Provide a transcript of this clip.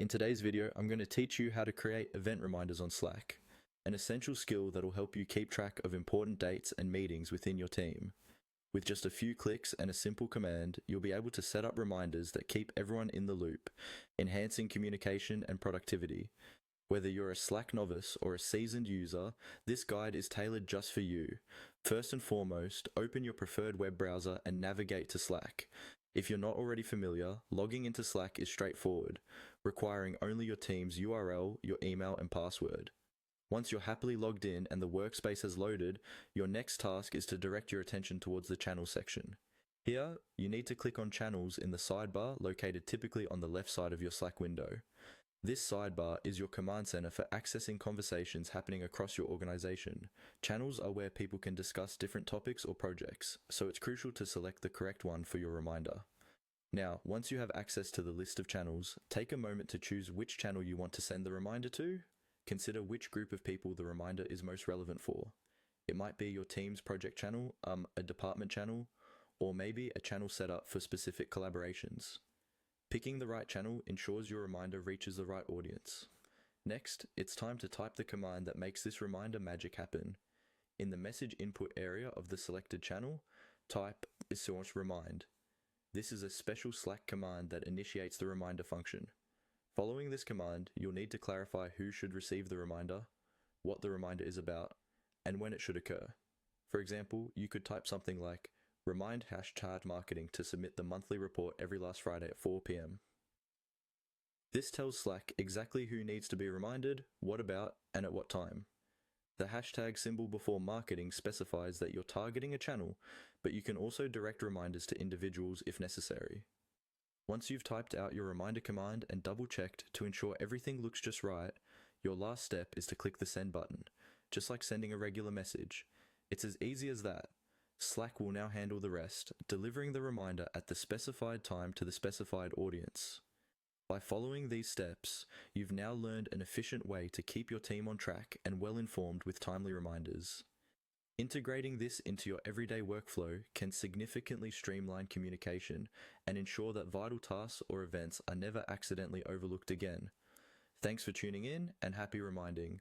In today's video, I'm going to teach you how to create event reminders on Slack, an essential skill that will help you keep track of important dates and meetings within your team. With just a few clicks and a simple command, you'll be able to set up reminders that keep everyone in the loop, enhancing communication and productivity. Whether you're a Slack novice or a seasoned user, this guide is tailored just for you. First and foremost, open your preferred web browser and navigate to Slack. If you're not already familiar, logging into Slack is straightforward, requiring only your team's URL, your email, and password. Once you're happily logged in and the workspace has loaded, your next task is to direct your attention towards the channel section. Here, you need to click on channels in the sidebar located typically on the left side of your Slack window. This sidebar is your command center for accessing conversations happening across your organization. Channels are where people can discuss different topics or projects, so it's crucial to select the correct one for your reminder. Now, once you have access to the list of channels, take a moment to choose which channel you want to send the reminder to. Consider which group of people the reminder is most relevant for. It might be your team's project channel, a department channel, or maybe a channel set up for specific collaborations. Picking the right channel ensures your reminder reaches the right audience. Next, it's time to type the command that makes this reminder magic happen. In the message input area of the selected channel, type /remind. This is a special Slack command that initiates the reminder function. Following this command, you'll need to clarify who should receive the reminder, what the reminder is about, and when it should occur. For example, you could type something like, remind #marketing to submit the monthly report every last Friday at 4 p.m. This tells Slack exactly who needs to be reminded, what about, and at what time. The hashtag symbol before marketing specifies that you're targeting a channel, but you can also direct reminders to individuals if necessary. Once you've typed out your reminder command and double-checked to ensure everything looks just right, your last step is to click the send button, just like sending a regular message. It's as easy as that. Slack will now handle the rest, delivering the reminder at the specified time to the specified audience. By following these steps, you've now learned an efficient way to keep your team on track and well informed with timely reminders. Integrating this into your everyday workflow can significantly streamline communication and ensure that vital tasks or events are never accidentally overlooked again. Thanks for tuning in and happy reminding.